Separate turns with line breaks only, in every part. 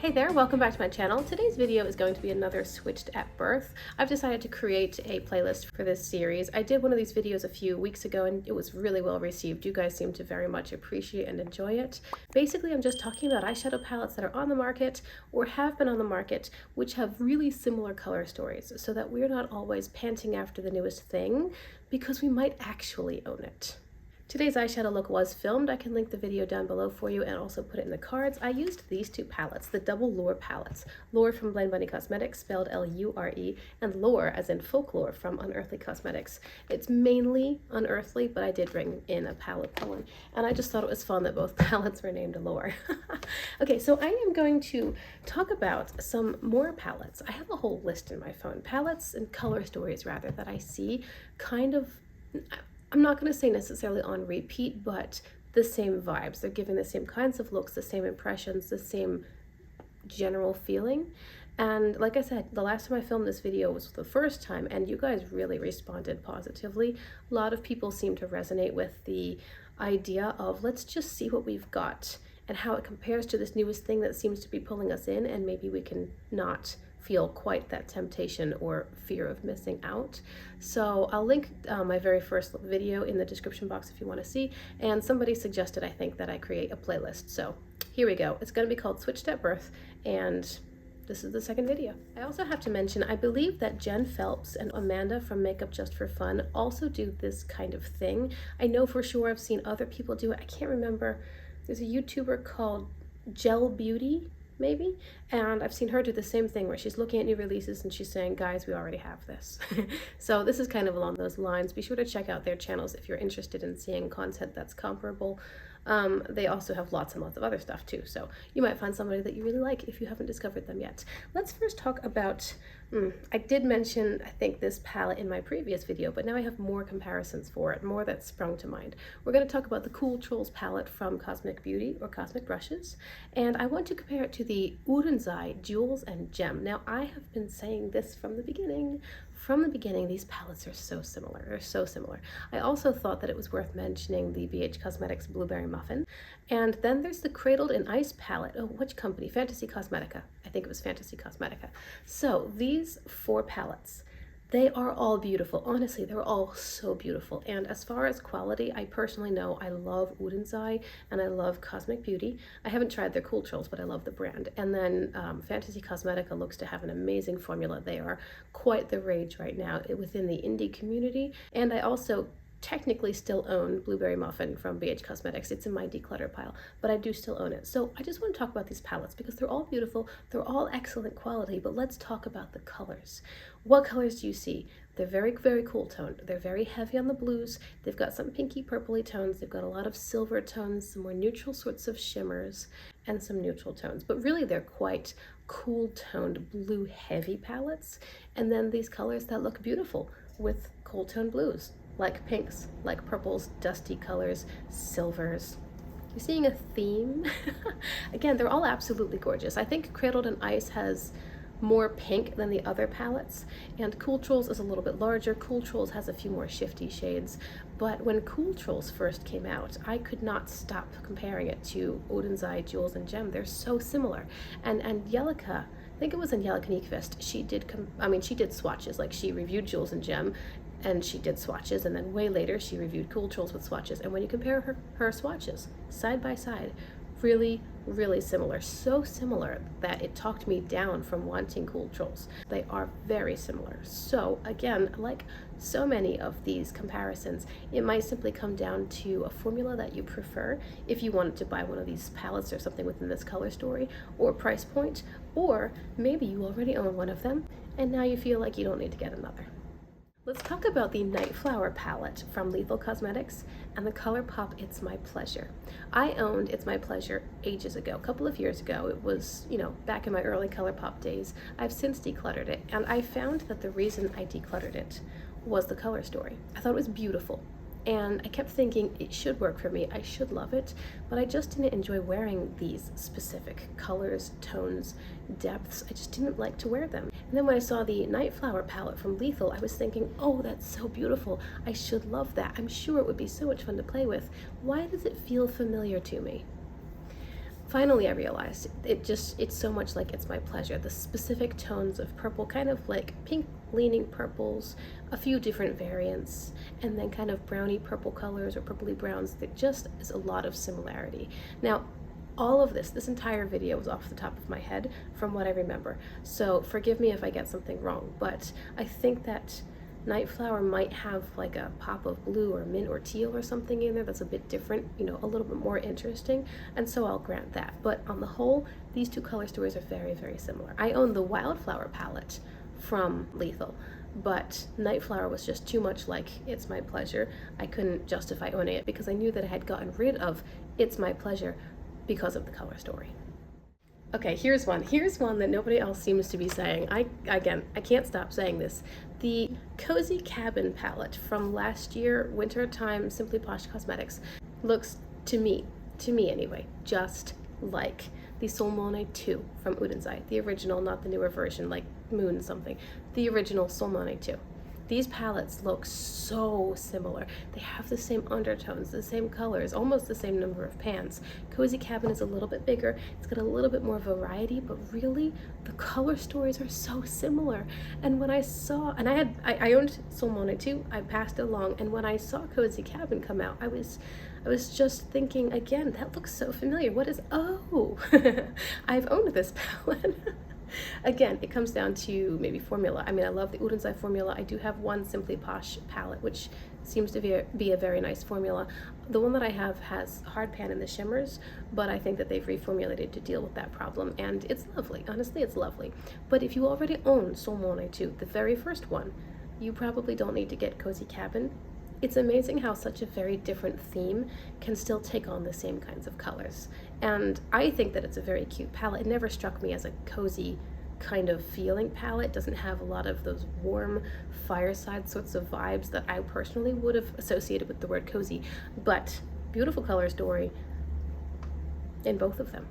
Hey there, welcome back to my channel. Today's video is going to be another Switched at Birth. I've decided to create a playlist for this series. I did one of these videos a few weeks ago and it was really well received. You guys seem to very much appreciate and enjoy it. Basically, I'm just talking about eyeshadow palettes that are on the market or have been on the market, which have really similar color stories, so that we're not always panting after the newest thing because we might actually own it. Today's eyeshadow look was filmed. I can link the video down below for you and also put it in the cards. I used these two palettes, the double Lure palettes. Lure from Blind Bunny Cosmetics, spelled L-U-R-E, and Lore as in folklore from Unearthly Cosmetics. It's mainly unearthly, but I did bring in a palette pullen, and I just thought it was fun that both palettes were named Lore. Okay, so I am going to talk about some more palettes. I have a whole list in my phone. Palettes and color stories, rather, that I see kind of, I'm not going to say necessarily on repeat, but the same vibes. They're giving the same kinds of looks, the same impressions, the same general feeling. And like I said, the last time I filmed this video was the first time, and you guys really responded positively. A lot of people seem to resonate with the idea of let's just see what we've got and how it compares to this newest thing that seems to be pulling us in, and maybe we can not feel quite that temptation or fear of missing out. So I'll link my very first video in the description box if you want to see, and somebody suggested, I think, that I create a playlist. So here we go. It's going to be called Switched at Birth, and this is the second video. I also have to mention, I believe that Jen Phelps and Amanda from Makeup Just for Fun also do this kind of thing. I know for sure I've seen other people do it. I can't remember. There's a YouTuber called Gel Beauty, maybe, and I've seen her do the same thing where she's looking at new releases and she's saying, guys, we already have this. So this is kind of along those lines. Be sure to check out their channels if you're interested in seeing content that's comparable. They also have lots and lots of other stuff too, so you might find somebody that you really like if you haven't discovered them yet. Let's first talk about, I did mention, I think, this palette in my previous video, but now I have more comparisons for it, more that sprung to mind. We're going to talk about the Cool Trolls palette from Cosmic Beauty or Cosmic Brushes, and I want to compare it to the Urenzai Jewels and Gem. Now, I have been saying this from the beginning. From the beginning, these palettes are so similar. They're so similar. I also thought that it was worth mentioning the BH Cosmetics Blueberry Muffin. And then there's the Cradled in Ice palette. Oh, which company? Fantasy Cosmetica. I think it was Fantasy Cosmetica. So these four palettes, they are all beautiful. Honestly, they're all so beautiful. And as far as quality, I personally know I love Urenzai and I love Cosmic Beauty. I haven't tried their Cool Trolls, but I love the brand. And then Fantasy Cosmetica looks to have an amazing formula. They are quite the rage right now within the indie community. And I also technically still own Blueberry Muffin from BH Cosmetics. It's in my declutter pile, but I do still own it. So I just want to talk about these palettes because they're all beautiful, they're all excellent quality, but let's talk about the colors. What colors do you see? They're very, very cool toned. They're very heavy on the blues. They've got some pinky purpley tones. They've got a lot of silver tones, some more neutral sorts of shimmers, and some neutral tones. But really, they're quite cool toned blue heavy palettes. And then these colors that look beautiful with cool toned blues, like pinks, like purples, dusty colors, silvers. You're seeing a theme? Again, they're all absolutely gorgeous. I think Cradled in Ice has more pink than the other palettes, and Cool Trolls is a little bit larger. Cool Trolls has a few more shifty shades, but when Cool Trolls first came out, I could not stop comparing it to Urenzai Jewels and Gem. They're so similar. And Angelica, I think it was Angelica Nyqvist, she did swatches, like she reviewed Jewels and Gem, and she did swatches, and then way later she reviewed Cool Trolls with swatches, and when you compare her swatches side by side, really, really similar. So similar that it talked me down from wanting Cool Trolls. They are very similar. So again, like so many of these comparisons, it might simply come down to a formula that you prefer if you wanted to buy one of these palettes or something within this color story or price point, or maybe you already own one of them and now you feel like you don't need to get another. Let's talk about the Nightflower palette from Lethal Cosmetics and the ColourPop It's My Pleasure. I owned It's My Pleasure ages ago, a couple of years ago. It was, back in my early ColourPop days. I've since decluttered it, and I found that the reason I decluttered it was the color story. I thought it was beautiful. And I kept thinking it should work for me, I should love it, but I just didn't enjoy wearing these specific colors, tones, depths. I just didn't like to wear them. And then when I saw the Nightflower palette from Lethal, I was thinking, oh, that's so beautiful. I should love that. I'm sure it would be so much fun to play with. Why does it feel familiar to me? Finally, I realized it's so much like It's My Pleasure. The specific tones of purple, kind of like pink leaning purples, a few different variants, and then kind of browny purple colors or purpley browns. That just is a lot of similarity. Now, all of this entire video was off the top of my head from what I remember. So forgive me if I get something wrong, but I think that Nightflower might have like a pop of blue or mint or teal or something in there that's a bit different, you know, a little bit more interesting, and so I'll grant that. But on the whole, these two color stories are very, very similar. I own the Wildflower palette from Lethal, but Nightflower was just too much like It's My Pleasure. I couldn't justify owning it because I knew that I had gotten rid of It's My Pleasure because of the color story. Okay, here's one that nobody else seems to be saying. I can't stop saying this. The Cozy Cabin palette from last year, wintertime Simply Posh Cosmetics, looks to me anyway, just like the Solmone 2 from Udenzai, the original, not the newer version like Moon something, the original Solmone 2. These palettes look so similar. They have the same undertones, the same colors, almost the same number of pans. Cozy Cabin is a little bit bigger. It's got a little bit more variety, but really the color stories are so similar. And when I saw, and I owned Solmone too, I passed it along, and when I saw Cozy Cabin come out, I was just thinking, again, that looks so familiar. What is, oh, I've owned this palette. Again, it comes down to maybe formula. I mean, I love the Udenzai formula. I do have one Simply Posh palette, which seems to be a very nice formula. The one that I have has hard pan in the shimmers, but I think that they've reformulated to deal with that problem, and it's lovely. Honestly, it's lovely. But if you already own Solmone 2, the very first one, you probably don't need to get Cozy Cabin. It's amazing how such a very different theme can still take on the same kinds of colors. And I think that it's a very cute palette. It never struck me as a cozy kind of feeling palette. It doesn't have a lot of those warm fireside sorts of vibes that I personally would have associated with the word cozy, but beautiful color story in both of them.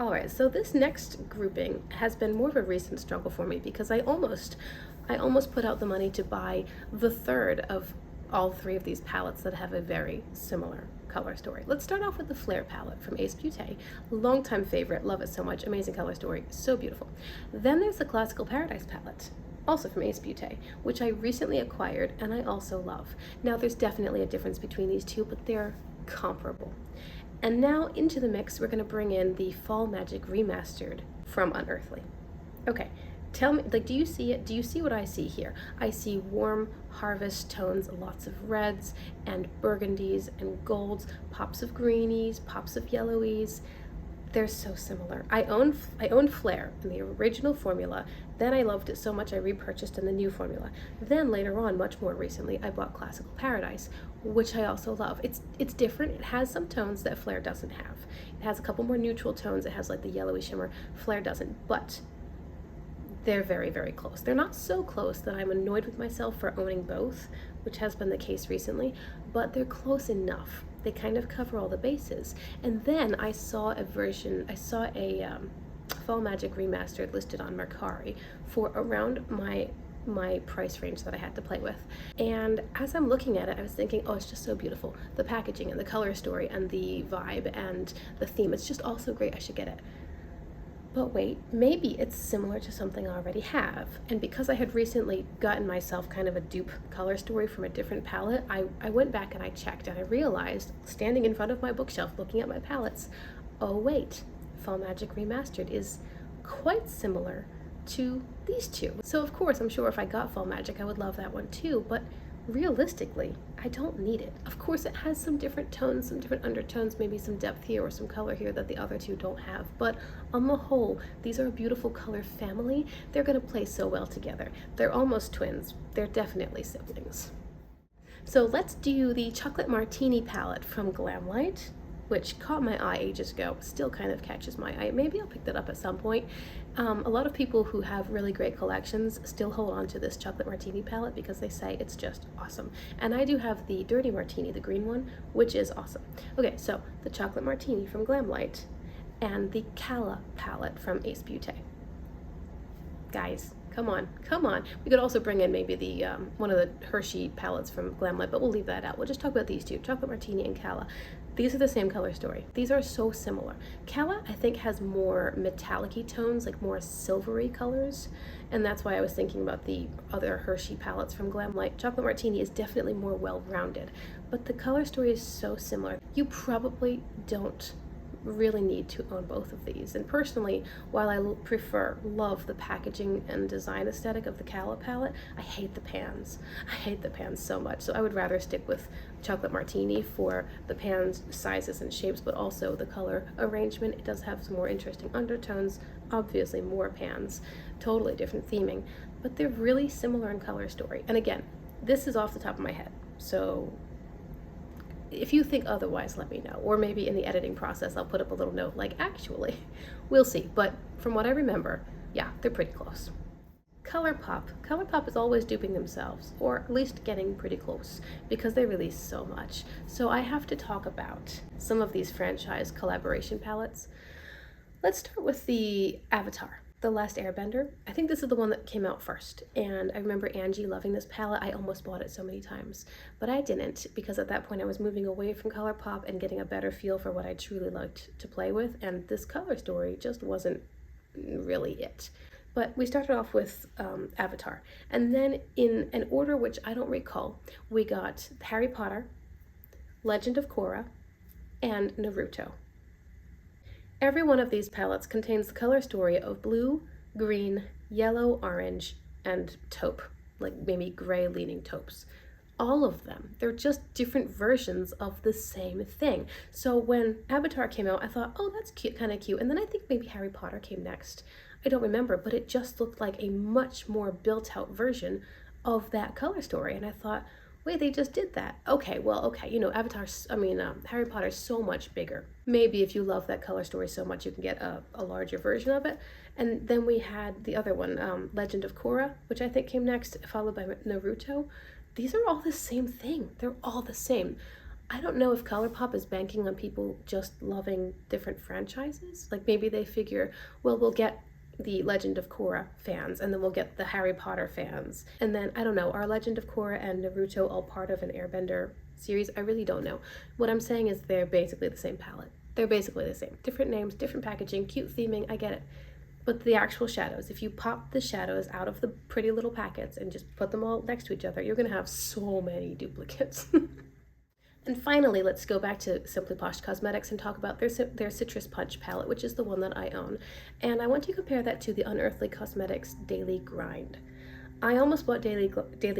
Alright, so this next grouping has been more of a recent struggle for me because I almost put out the money to buy the third of all three of these palettes that have a very similar color story. Let's start off with the Flare palette from Ace Beauté. Longtime favorite, love it so much, amazing color story, so beautiful. Then there's the Classical Paradise palette, also from Ace Beauté, which I recently acquired and I also love. Now there's definitely a difference between these two, but they're comparable. And now into the mix, we're going to bring in the Fall Magic Remastered from Unearthly. Okay, tell me, like, do you see it? Do you see what I see here? I see warm harvest tones, lots of reds and burgundies and golds, pops of greenies, pops of yellowies. They're so similar. I owned Flare in the original formula. Then I loved it so much I repurchased in the new formula. Then later on, much more recently, I bought Classical Paradise, which I also love. It's different. It has some tones that Flare doesn't have. It has a couple more neutral tones. It has like the yellowy shimmer. Flare doesn't, but they're very, very close. They're not so close that I'm annoyed with myself for owning both, which has been the case recently, but they're close enough. They kind of cover all the bases. And then I saw a Fall Magic Remastered listed on Mercari for around my price range that I had to play with. And as I'm looking at it, I was thinking, oh, it's just so beautiful. The packaging and the color story and the vibe and the theme, it's just all so great, I should get it. But wait, maybe it's similar to something I already have. And because I had recently gotten myself kind of a dupe color story from a different palette, I went back and I checked and I realized, standing in front of my bookshelf looking at my palettes, oh wait, Fall Magic Remastered is quite similar to these two. So of course, I'm sure if I got Fall Magic, I would love that one too, but realistically, I don't need it. Of course, it has some different tones, some different undertones, maybe some depth here or some color here that the other two don't have. But on the whole, these are a beautiful color family. They're going to play so well together. They're almost twins. They're definitely siblings. So let's do the Chocolate Martini palette from Glamlight, which caught my eye ages ago, still kind of catches my eye. Maybe I'll pick that up at some point. A lot of people who have really great collections still hold on to this Chocolate Martini palette because they say it's just awesome. And I do have the Dirty Martini, the green one, which is awesome. Okay, so the Chocolate Martini from Glamlight and the Cala palette from Ace Beauté. Guys, come on. We could also bring in maybe the one of the Hershey palettes from Glamlight, but we'll leave that out. We'll just talk about these two, Chocolate Martini and Cala. These are the same color story. These are so similar. Cala, I think, has more metallic-y tones, like more silvery colors, and that's why I was thinking about the other Hershey palettes from Glamlight. Chocolate Martini is definitely more well-rounded, but the color story is so similar. You probably don't really need to own both of these. And personally, while I love the packaging and design aesthetic of the Cala palette, I hate the pans. I hate the pans so much. So I would rather stick with Chocolate Martini for the pans sizes and shapes, but also the color arrangement. It does have some more interesting undertones, obviously more pans, totally different theming, but they're really similar in color story. And again, this is off the top of my head, so if you think otherwise, let me know. Or maybe in the editing process, I'll put up a little note like, actually, we'll see. But from what I remember, yeah, they're pretty close. ColourPop. ColourPop is always duping themselves, or at least getting pretty close, because they release so much. So I have to talk about some of these franchise collaboration palettes. Let's start with the Avatar. The Last Airbender. I think this is the one that came out first, and I remember Angie loving this palette. I almost bought it so many times, but I didn't, because at that point I was moving away from ColourPop and getting a better feel for what I truly liked to play with, and this color story just wasn't really it. But we started off with Avatar, and then in an order which I don't recall, we got Harry Potter, Legend of Korra, and Naruto. Every one of these palettes contains the color story of blue, green, yellow, orange, and taupe, like maybe gray leaning taupes. All of them. They're just different versions of the same thing. So when Avatar came out, I thought, oh, that's cute, kind of cute. And then I think maybe Harry Potter came next. I don't remember, but it just looked like a much more built out version of that color story. And I thought, wait, they just did that. Okay, well, okay, you know, Harry Potter's so much bigger. Maybe if you love that color story so much, you can get a larger version of it. And then we had the other one, Legend of Korra, which I think came next, followed by Naruto. These are all the same thing. They're all the same. I don't know if ColourPop is banking on people just loving different franchises. Like maybe they figure, well, we'll get the Legend of Korra fans, and then we'll get the Harry Potter fans. And then, I don't know, are Legend of Korra and Naruto all part of an Airbender series? I really don't know. What I'm saying is they're basically the same palette. They're basically the same. Different names, different packaging, cute theming, I get it. But the actual shadows, if you pop the shadows out of the pretty little packets and just put them all next to each other, you're gonna have so many duplicates. And finally, let's go back to Simply Posh Cosmetics and talk about their Citrus Punch palette, which is the one that I own. And I want to compare that to the Unearthly Cosmetics Daily Grind. I almost bought Daily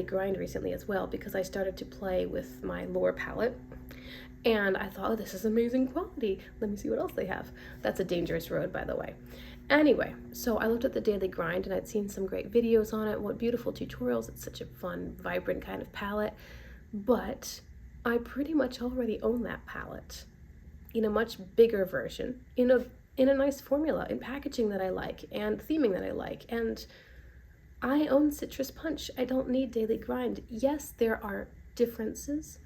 Grind recently as well, because I started to play with my Lore palette. And I thought, oh, this is amazing quality. Let me see what else they have. That's a dangerous road, by the way. Anyway, so I looked at the Daily Grind and I'd seen some great videos on it. What beautiful tutorials. It's such a fun, vibrant kind of palette. But I pretty much already own that palette in a much bigger version, in a nice formula, in packaging that I like, and theming that I like, and I own Citrus Punch. I don't need Daily Grind. Yes, there are differences.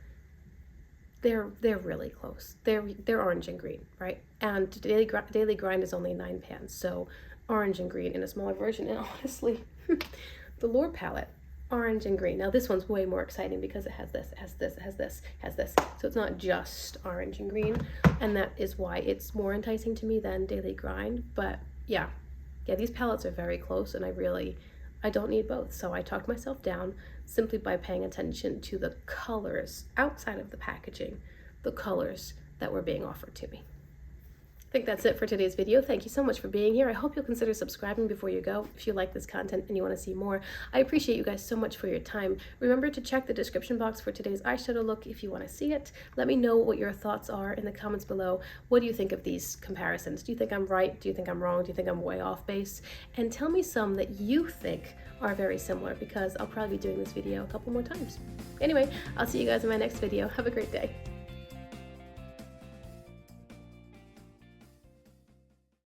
They're really close. They're orange and green, right? And Daily Grind is only 9 pans, so orange and green in a smaller version. And honestly, the Lore palette, orange and green. Now this one's way more exciting because it has this, it has this, it has this, it has this. So it's not just orange and green, and that is why it's more enticing to me than Daily Grind. But yeah, these palettes are very close, and I don't need both. So I talked myself down simply by paying attention to the colors outside of the packaging, the colors that were being offered to me. I think that's it for today's video. Thank you so much for being here. I hope you'll consider subscribing before you go if you like this content and you want to see more. I appreciate you guys so much for your time. Remember to check the description box for today's eyeshadow look if you want to see it. Let me know what your thoughts are in the comments below. What do you think of these comparisons? Do you think I'm right? Do you think I'm wrong? Do you think I'm way off base? And tell me some that you think are very similar, because I'll probably be doing this video a couple more times. Anyway, I'll see you guys in my next video. Have a great day.